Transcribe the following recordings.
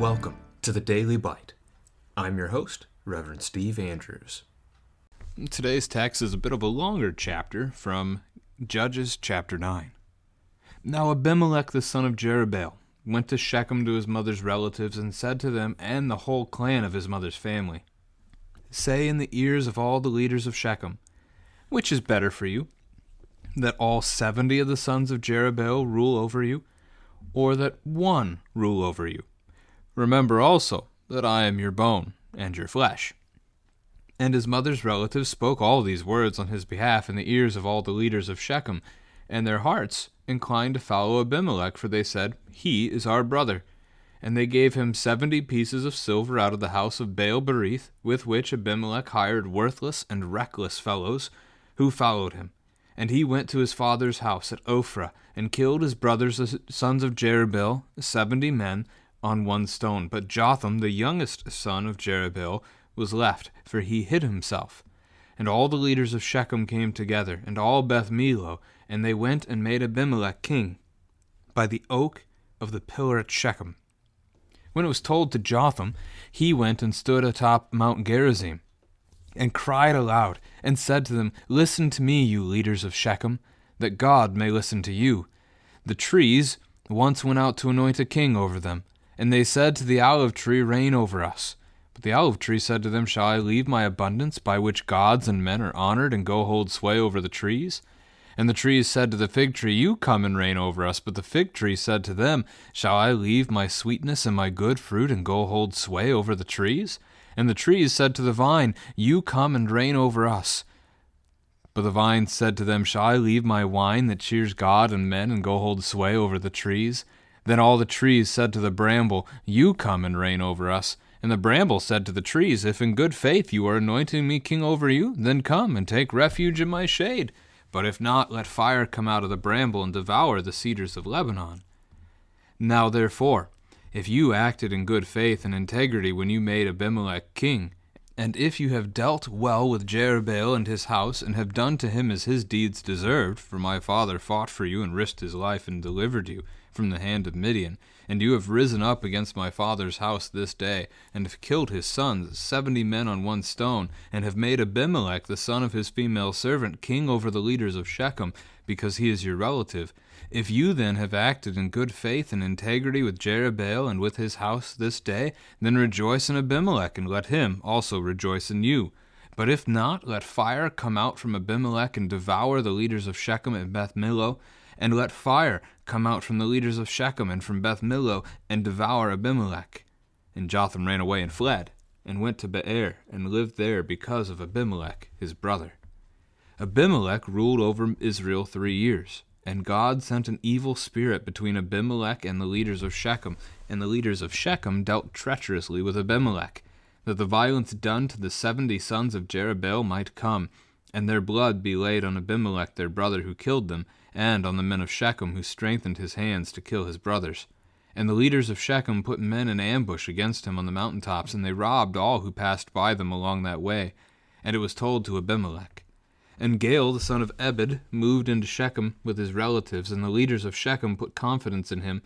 Welcome to the Daily Bite. I'm your host, Reverend Steve Andrews. Today's text is a bit of a longer chapter from Judges chapter 9. Now Abimelech the son of Jerubbaal went to Shechem to his mother's relatives and said to them and the whole clan of his mother's family, "Say in the ears of all the leaders of Shechem, which is better for you, that all 70 of the sons of Jerubbaal rule over you, or that one rule over you? Remember also that I am your bone and your flesh." And his mother's relatives spoke all these words on his behalf in the ears of all the leaders of Shechem, and their hearts inclined to follow Abimelech, for they said, "He is our brother." And they gave him 70 pieces of silver out of the house of Baal-berith, with which Abimelech hired worthless and reckless fellows, who followed him. And he went to his father's house at Ophrah, and killed his brothers the sons of Jerubbaal, 70 men, on one stone. But Jotham, the youngest son of Jerubbaal, was left, for he hid himself. And all the leaders of Shechem came together, and all Beth Millo, and they went and made Abimelech king, by the oak of the pillar at Shechem. When it was told to Jotham, he went and stood atop Mount Gerizim, and cried aloud, and said to them, "Listen to me, you leaders of Shechem, that God may listen to you. The trees once went out to anoint a king over them, and they said to the olive tree, 'Reign over us.' But the olive tree said to them, 'Shall I leave my abundance, by which gods and men are honored, and go hold sway over the trees?' And the trees said to the fig tree, 'You come and reign over us.' But the fig tree said to them, 'Shall I leave my sweetness and my good fruit, and go hold sway over the trees?' And the trees said to the vine, 'You come and reign over us.' But the vine said to them, 'Shall I leave my wine that cheers God and men, and go hold sway over the trees?' Then all the trees said to the bramble, 'You come and reign over us.' And the bramble said to the trees, 'If in good faith you are anointing me king over you, then come and take refuge in my shade. But if not, let fire come out of the bramble and devour the cedars of Lebanon.' Now therefore, if you acted in good faith and integrity when you made Abimelech king, and if you have dealt well with Jerubbaal and his house, and have done to him as his deeds deserved, for my father fought for you and risked his life and delivered you from the hand of Midian, and you have risen up against my father's house this day, and have killed his sons, 70 men on one stone, and have made Abimelech, the son of his female servant, king over the leaders of Shechem, because he is your relative. If you then have acted in good faith and integrity with Jerubbaal and with his house this day, then rejoice in Abimelech, and let him also rejoice in you. But if not, let fire come out from Abimelech and devour the leaders of Shechem and Beth Millo, and let fire come out from the leaders of Shechem and from Beth Millo, and devour Abimelech." And Jotham ran away and fled, and went to Beer, and lived there because of Abimelech his brother. Abimelech ruled over Israel 3 years. And God sent an evil spirit between Abimelech and the leaders of Shechem, and the leaders of Shechem dealt treacherously with Abimelech, that the violence done to the 70 sons of Jerubbaal might come, and their blood be laid on Abimelech their brother who killed them, and on the men of Shechem who strengthened his hands to kill his brothers. And the leaders of Shechem put men in ambush against him on the mountaintops, and they robbed all who passed by them along that way. And it was told to Abimelech. And Gaal, the son of Ebed, moved into Shechem with his relatives, and the leaders of Shechem put confidence in him.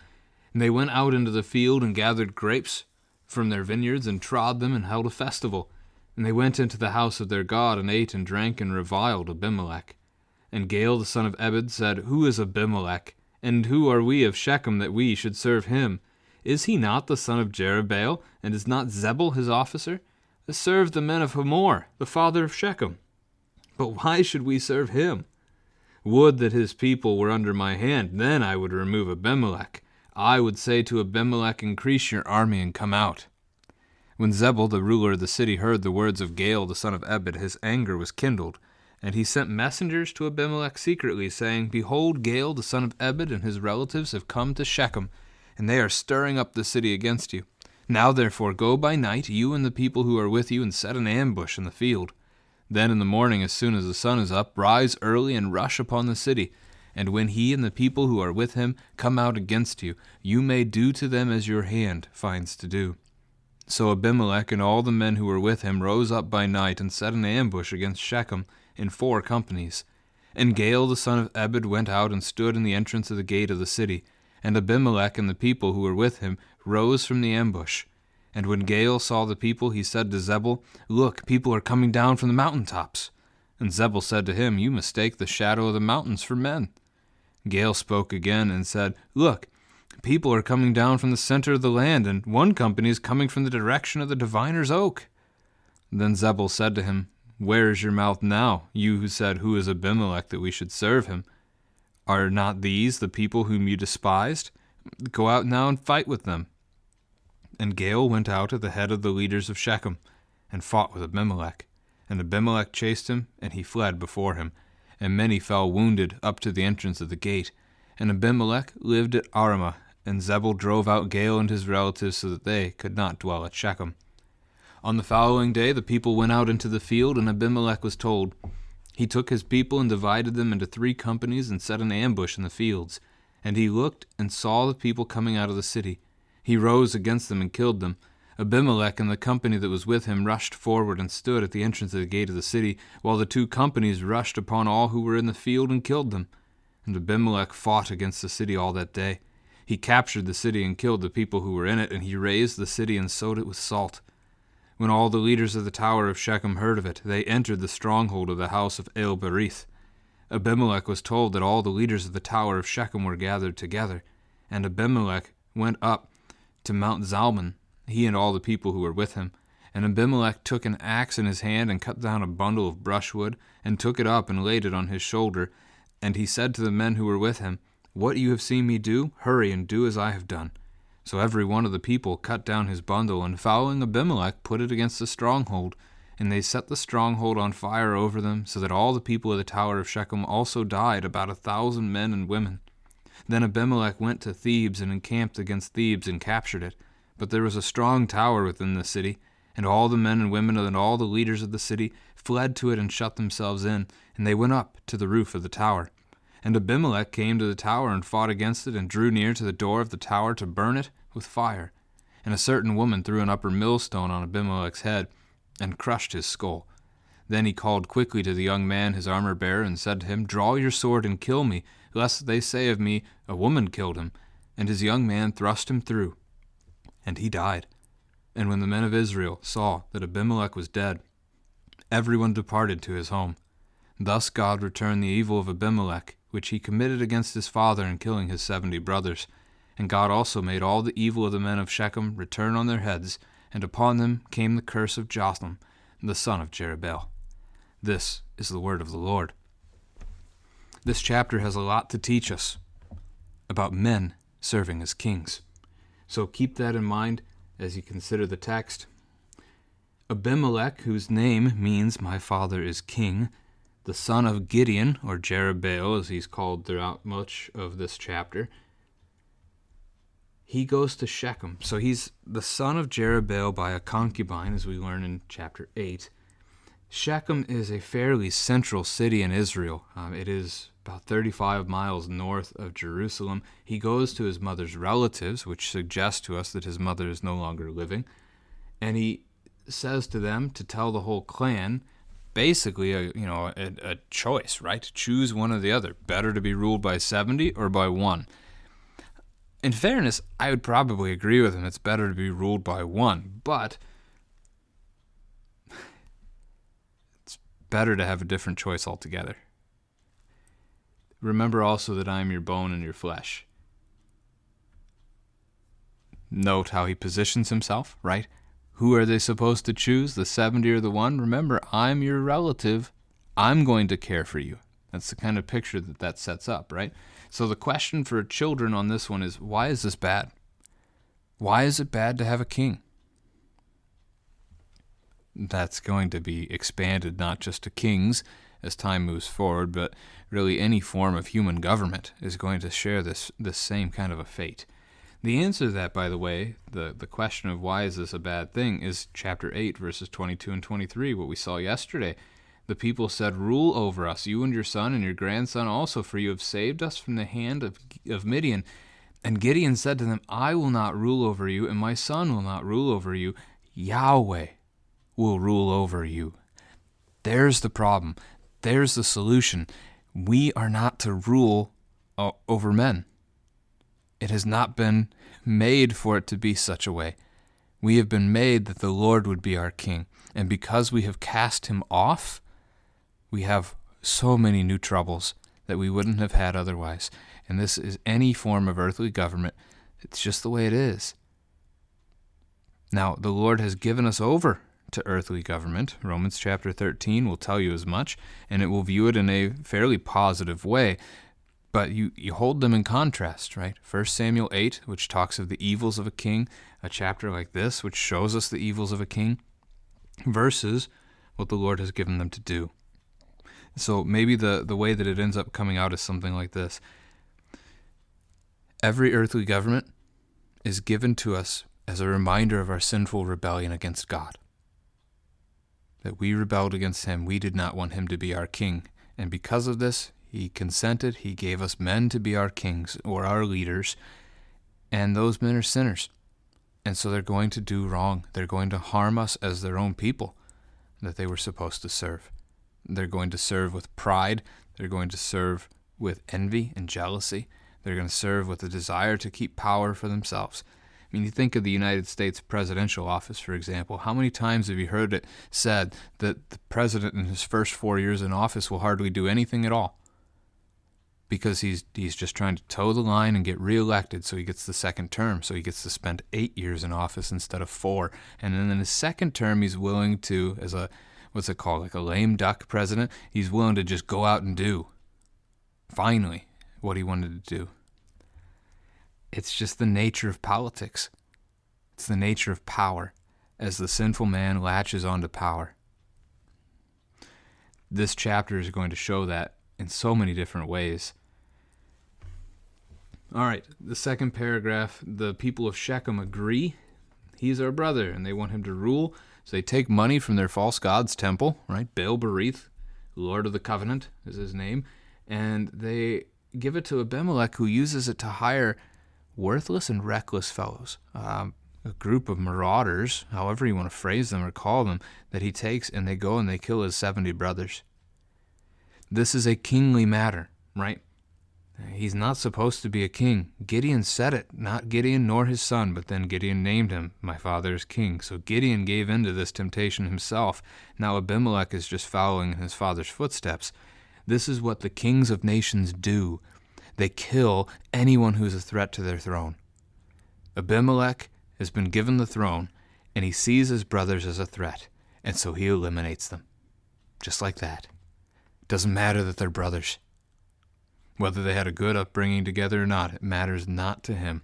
And they went out into the field and gathered grapes from their vineyards, and trod them, and held a festival. And they went into the house of their God, and ate and drank, and reviled Abimelech. And Gaal, the son of Ebed, said, "Who is Abimelech? And who are we of Shechem that we should serve him? Is he not the son of Jerubbaal, and is not Zebul his officer? Serve the men of Hamor, the father of Shechem. But why should we serve him? Would that his people were under my hand, then I would remove Abimelech. I would say to Abimelech, 'Increase your army and come out.'" When Zebul, the ruler of the city, heard the words of Gaal, the son of Ebed, his anger was kindled, and he sent messengers to Abimelech secretly, saying, "Behold, Gaal, the son of Ebed, and his relatives have come to Shechem, and they are stirring up the city against you. Now therefore go by night, you and the people who are with you, and set an ambush in the field. Then in the morning, as soon as the sun is up, rise early and rush upon the city. And when he and the people who are with him come out against you, you may do to them as your hand finds to do." So Abimelech and all the men who were with him rose up by night and set an ambush against Shechem in 4 companies. And Gaal the son of Ebed went out and stood in the entrance of the gate of the city. And Abimelech and the people who were with him rose from the ambush. And when Gaal saw the people, he said to Zebul, "Look, people are coming down from the mountaintops." And Zebul said to him, "You mistake the shadow of the mountains for men." Gaal spoke again and said, "Look, people are coming down from the center of the land, and one company is coming from the direction of the diviner's oak." Then Zebul said to him, "Where is your mouth now, you who said, 'Who is Abimelech that we should serve him?' Are not these the people whom you despised? Go out now and fight with them." And Gaal went out at the head of the leaders of Shechem, and fought with Abimelech. And Abimelech chased him, and he fled before him. And many fell wounded up to the entrance of the gate. And Abimelech lived at Arumah, and Zebul drove out Gaal and his relatives so that they could not dwell at Shechem. On the following day the people went out into the field, and Abimelech was told. He took his people and divided them into 3 companies and set an ambush in the fields. And he looked and saw the people coming out of the city. He rose against them and killed them. Abimelech and the company that was with him rushed forward and stood at the entrance of the gate of the city, while the 2 companies rushed upon all who were in the field and killed them. And Abimelech fought against the city all that day. He captured the city and killed the people who were in it, and he razed the city and sowed it with salt. When all the leaders of the tower of Shechem heard of it, they entered the stronghold of the house of El-Berith. Abimelech was told that all the leaders of the tower of Shechem were gathered together, and Abimelech went up to Mount Zalmon, he and all the people who were with him. And Abimelech took an axe in his hand and cut down a bundle of brushwood, and took it up and laid it on his shoulder. And he said to the men who were with him, "What you have seen me do, hurry and do as I have done." So every one of the people cut down his bundle, and following Abimelech put it against the stronghold. And they set the stronghold on fire over them, so that all the people of the tower of Shechem also died, about 1,000 men and women. Then Abimelech went to Thebes and encamped against Thebes and captured it. But there was a strong tower within the city, and all the men and women and all the leaders of the city fled to it and shut themselves in, and they went up to the roof of the tower. And Abimelech came to the tower and fought against it, and drew near to the door of the tower to burn it with fire. And a certain woman threw an upper millstone on Abimelech's head, and crushed his skull. Then he called quickly to the young man, his armor-bearer, and said to him, "Draw your sword and kill me, lest they say of me, 'A woman killed him.' And his young man thrust him through, and he died. And when the men of Israel saw that Abimelech was dead, everyone departed to his home. Thus God returned the evil of Abimelech, which he committed against his father in killing his 70 brothers. And God also made all the evil of the men of Shechem return on their heads, and upon them came the curse of Jotham, the son of Jerubbaal." This is the word of the Lord. This chapter has a lot to teach us about men serving as kings. So keep that in mind as you consider the text. Abimelech, whose name means "my father is king," the son of Gideon, or Jerubbaal as he's called throughout much of this chapter, he goes to Shechem. So he's the son of Jerubbaal by a concubine, as we learn in chapter 8. Shechem is a fairly central city in Israel. It is about 35 miles north of Jerusalem. He goes to his mother's relatives, which suggests to us that his mother is no longer living. And he says to them to tell the whole clan, basically a choice, right? Choose one or the other. Better to be ruled by 70 or by 1. In fairness, I would probably agree with him. It's better to be ruled by 1, but it's better to have a different choice altogether. Remember also that I am your bone and your flesh. Note how he positions himself, right? Who are they supposed to choose, the 70 or the 1? Remember, I'm your relative. I'm going to care for you. That's the kind of picture that sets up, right? So the question for children on this one is, why is this bad? Why is it bad to have a king? That's going to be expanded not just to kings as time moves forward, but really any form of human government is going to share this same kind of a fate. The answer to that, by the way, the question of why is this a bad thing, is chapter 8, verses 22 and 23, what we saw yesterday. The people said, "Rule over us, you and your son and your grandson also, for you have saved us from the hand of Midian." And Gideon said to them, "I will not rule over you, and my son will not rule over you. Yahweh will rule over you." There's the problem. There's the solution. We are not to rule over men. It has not been made for it to be such a way. We have been made that the Lord would be our king. And because we have cast him off, we have so many new troubles that we wouldn't have had otherwise. And this is any form of earthly government. It's just the way it is. Now, the Lord has given us over to earthly government. Romans chapter 13 will tell you as much, and it will view it in a fairly positive way. But you hold them in contrast, right? 1 Samuel 8, which talks of the evils of a king, a chapter like this, which shows us the evils of a king, versus what the Lord has given them to do. So maybe the way that it ends up coming out is something like this. Every earthly government is given to us as a reminder of our sinful rebellion against God. That we rebelled against him. We did not want him to be our king. And because of this, he consented. He gave us men to be our kings or our leaders. And those men are sinners. And so they're going to do wrong. They're going to harm us as their own people that they were supposed to serve. They're going to serve with pride. They're going to serve with envy and jealousy. They're going to serve with a desire to keep power for themselves. I mean, you think of the United States presidential office, for example. How many times have you heard it said that the president in his first 4 years in office will hardly do anything at all? Because he's just trying to toe the line and get reelected so he gets the second term. So he gets to spend 8 years in office instead of 4. And then in his second term, he's willing to, as a, what's it called, like a lame duck president, he's willing to just go out and do, finally, what he wanted to do. It's just the nature of politics. It's the nature of power as the sinful man latches onto power. This chapter is going to show that in so many different ways. All right, the second paragraph, the people of Shechem agree. He's our brother, and they want him to rule. So they take money from their false god's temple, right? Baal-berith, Lord of the Covenant is his name, and they give it to Abimelech, who uses it to hire worthless and reckless fellows, a group of marauders, however you want to phrase them or call them, that he takes, and they go and they kill his 70 brothers. This is a kingly matter, right? He's not supposed to be a king. Gideon said it, not Gideon nor his son, but then Gideon named him, my father is king. So Gideon gave in to this temptation himself. Now Abimelech is just following in his father's footsteps. This is what the kings of nations do. They kill anyone who's a threat to their throne. Abimelech has been given the throne, and he sees his brothers as a threat, and so he eliminates them. Just like that. It doesn't matter that they're brothers. Whether they had a good upbringing together or not, it matters not to him.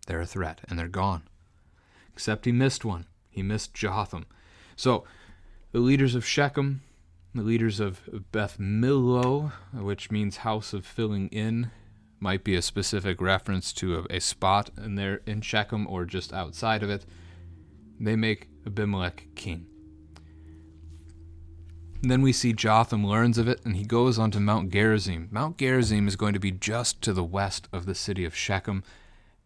They're a threat, and they're gone. Except he missed one. He missed Jotham. So, the leaders of Shechem, the leaders of Beth Millo, which means house of filling in, might be a specific reference to a spot in Shechem or just outside of it. They make Abimelech king. Then we see Jotham learns of it, and he goes on to Mount Gerizim. Mount Gerizim is going to be just to the west of the city of Shechem,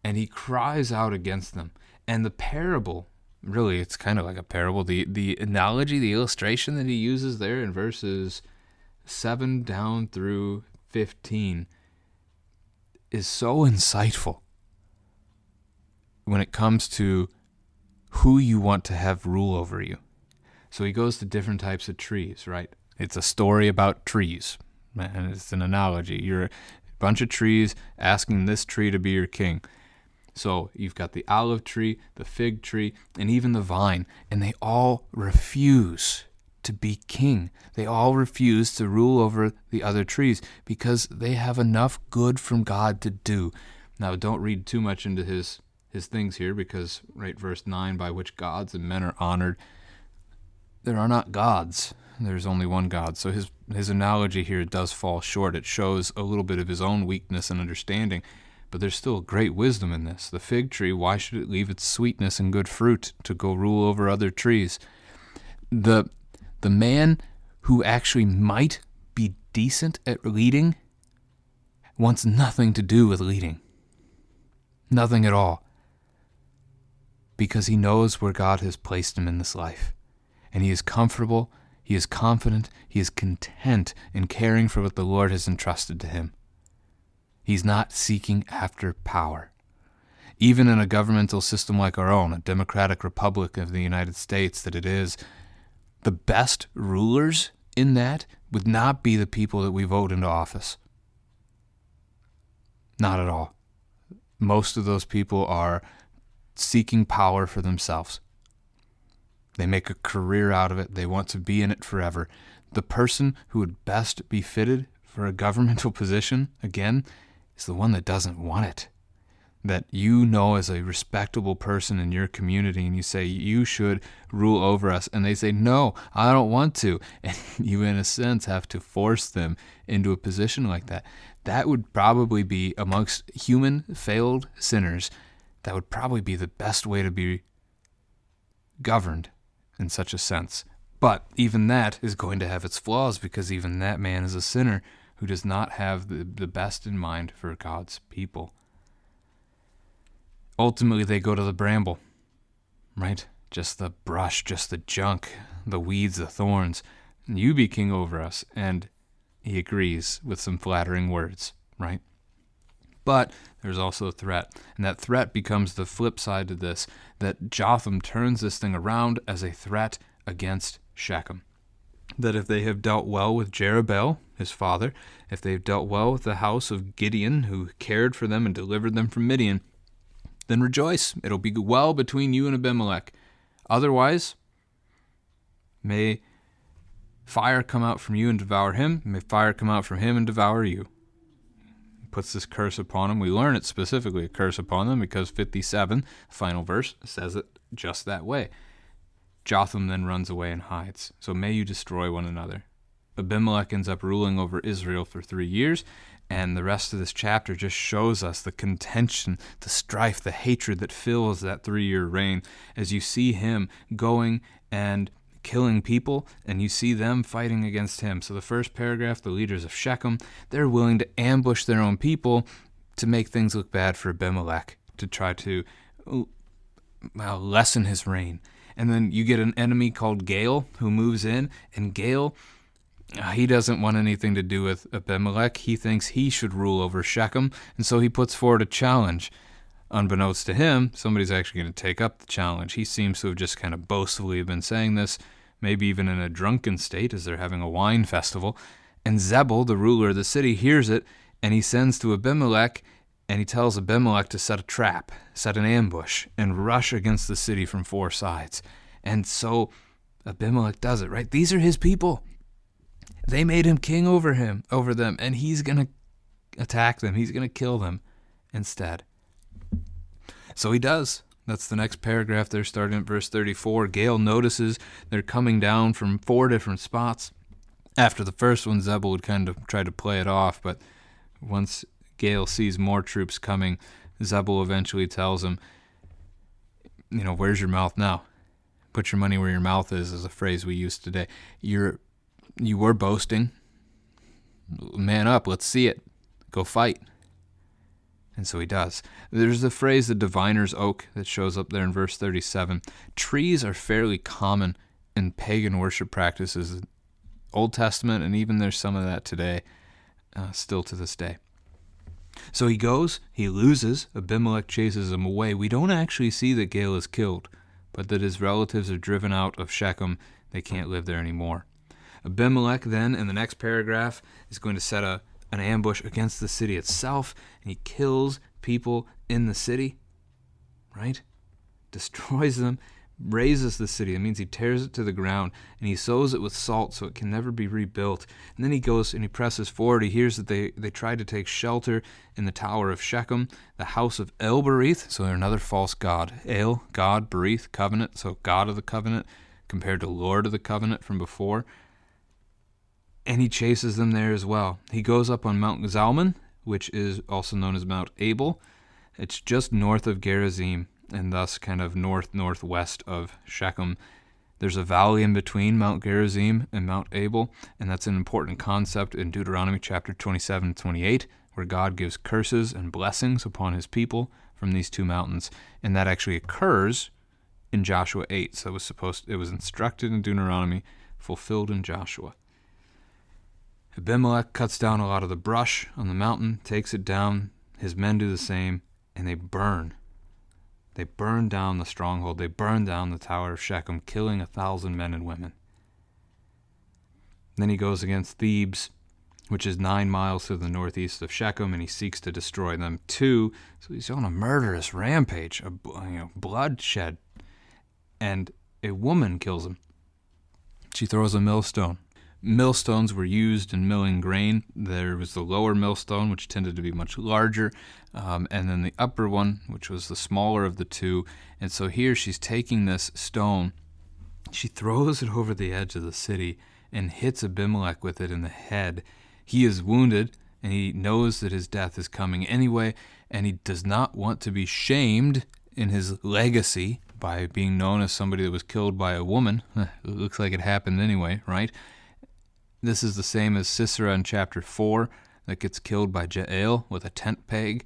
and he cries out against them. And the parable, really, it's kind of like a parable. The analogy, the illustration that he uses there in verses 7 down through 15 is so insightful when it comes to who you want to have rule over you. So he goes to different types of trees, right? It's a story about trees, and it's an analogy. You're a bunch of trees asking this tree to be your king. So you've got the olive tree, the fig tree, and even the vine, and they all refuse to be king. They all refuse to rule over the other trees because they have enough good from God to do. Now, don't read too much into his things here because, right, verse 9, by which gods and men are honored. There are not gods. There's only one God. So his analogy here does fall short. It shows a little bit of his own weakness and understanding, but there's still great wisdom in this. The fig tree, why should it leave its sweetness and good fruit to go rule over other trees? The man who actually might be decent at leading wants nothing to do with leading. Nothing at all. Because he knows where God has placed him in this life. And he is comfortable, he is confident, he is content in caring for what the Lord has entrusted to him. He's not seeking after power. Even in a governmental system like our own, a democratic republic of the United States that it is, the best rulers in that would not be the people that we vote into office. Not at all. Most of those people are seeking power for themselves. They make a career out of it. They want to be in it forever. The person who would best be fitted for a governmental position, again, is the one that doesn't want it. That you know as a respectable person in your community, and you say, you should rule over us. And they say, no, I don't want to. And you, in a sense, have to force them into a position like that. That would probably be, amongst human failed sinners, that would probably be the best way to be governed in such a sense. But even that is going to have its flaws, because even that man is a sinner who does not have the best in mind for God's people. Ultimately, they go to the bramble, right? Just the brush, just the junk, the weeds, the thorns. You be king over us. And he agrees with some flattering words, right? But there's also a threat. And that threat becomes the flip side to this, that Jotham turns this thing around as a threat against Shechem. That if they have dealt well with Jerubbaal, his father, if they've dealt well with the house of Gideon, who cared for them and delivered them from Midian, then rejoice. It'll be well between you and Abimelech. Otherwise, may fire come out from you and devour him. May fire come out from him and devour you. He puts this curse upon him. We learn it specifically, a curse upon them, because 57, the final verse, says it just that way. Jotham then runs away and hides. So may you destroy one another. Abimelech ends up ruling over Israel for 3 years, and the rest of this chapter just shows us the contention, the strife, the hatred that fills that 3-year reign as you see him going and killing people, and you see them fighting against him. So the first paragraph, the leaders of Shechem, they're willing to ambush their own people to make things look bad for Abimelech, to try to lessen his reign. And then you get an enemy called Gael who moves in, and Gael, he doesn't want anything to do with Abimelech. He thinks he should rule over Shechem, and so he puts forward a challenge. Unbeknownst to him, somebody's actually going to take up the challenge. He seems to have just kind of boastfully been saying this, maybe even in a drunken state as they're having a wine festival. And Zebul, the ruler of the city, hears it, and he sends to Abimelech, and he tells Abimelech to set a trap, set an ambush, and rush against the city from 4 sides. And so Abimelech does it, right? These are his people. They made him king over them, and he's going to attack them. He's going to kill them instead. So he does. That's the next paragraph there, starting at verse 34. Gael notices they're coming down from 4 different spots. After the first one, Zebul would kind of try to play it off, but once Gael sees more troops coming, Zebul eventually tells him, where's your mouth now? Put your money where your mouth is a phrase we use today. You were boasting. Man up, let's see it. Go fight. And so he does. There's the phrase, the diviner's oak, that shows up there in verse 37. Trees are fairly common in pagan worship practices, Old Testament, and even there's some of that today, still to this day. So he goes, he loses, Abimelech chases him away. We don't actually see that Gael is killed, but that his relatives are driven out of Shechem. They can't live there anymore. Abimelech then, in the next paragraph, is going to set an ambush against the city itself, and he kills people in the city, right? Destroys them, razes the city. That means he tears it to the ground, and he sows it with salt so it can never be rebuilt. And then he goes and he presses forward. He hears that they tried to take shelter in the tower of Shechem, the house of El-Berith, so they're another false god. El, God, Berith, covenant, so God of the covenant, compared to Lord of the covenant from before. And he chases them there as well. He goes up on Mount Zalmon, which is also known as Mount Abel. It's just north of Gerizim, and thus kind of northwest of Shechem. There's a valley in between Mount Gerizim and Mount Abel, and that's an important concept in Deuteronomy chapter 27 and 28, where God gives curses and blessings upon his people from these 2 mountains. And that actually occurs in Joshua 8. So it was instructed in Deuteronomy, fulfilled in Joshua. Abimelech cuts down a lot of the brush on the mountain, takes it down. His men do the same, and they burn. They burn down the stronghold. They burn down the Tower of Shechem, killing 1,000 men and women. Then he goes against Thebes, which is 9 miles to the northeast of Shechem, and he seeks to destroy them too. So he's on a murderous rampage, bloodshed. And a woman kills him. She throws a millstone. Millstones were used in milling grain. There was the lower millstone, which tended to be much larger, and then the upper one, which was the smaller of the two. And so here she's taking this stone. She throws it over the edge of the city and hits Abimelech with it in the head. He is wounded, and he knows that his death is coming anyway, and he does not want to be shamed in his legacy by being known as somebody that was killed by a woman. It looks like it happened anyway, right? This is the same as Sisera in chapter 4 that gets killed by Jael with a tent peg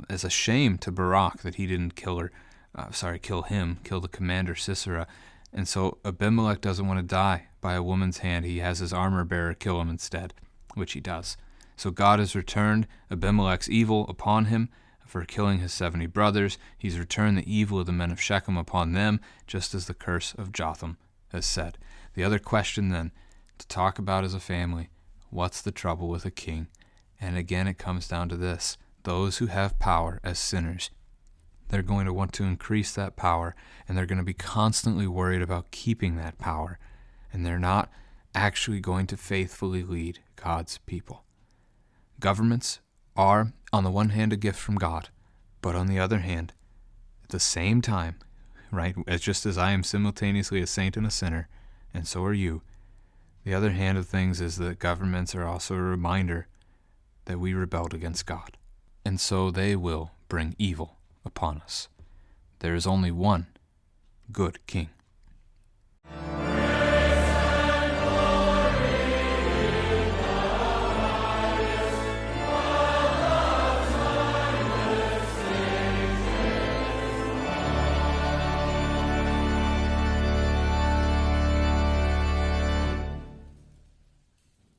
as a shame to Barak that he didn't kill the commander Sisera. And so Abimelech doesn't want to die by a woman's hand. He has his armor bearer kill him instead, which he does. So God has returned Abimelech's evil upon him for killing his 70 brothers. He's returned the evil of the men of Shechem upon them, just as the curse of Jotham has said. The other question then to talk about as a family, what's the trouble with a king? And again, it comes down to this. Those who have power as sinners, they're going to want to increase that power, and they're going to be constantly worried about keeping that power, and they're not actually going to faithfully lead God's people. Governments are, on the one hand, a gift from God, but on the other hand, at the same time, right, just as I am simultaneously a saint and a sinner, and so are you, the other hand of things is that governments are also a reminder that we rebelled against God, and so they will bring evil upon us. There is only one good king.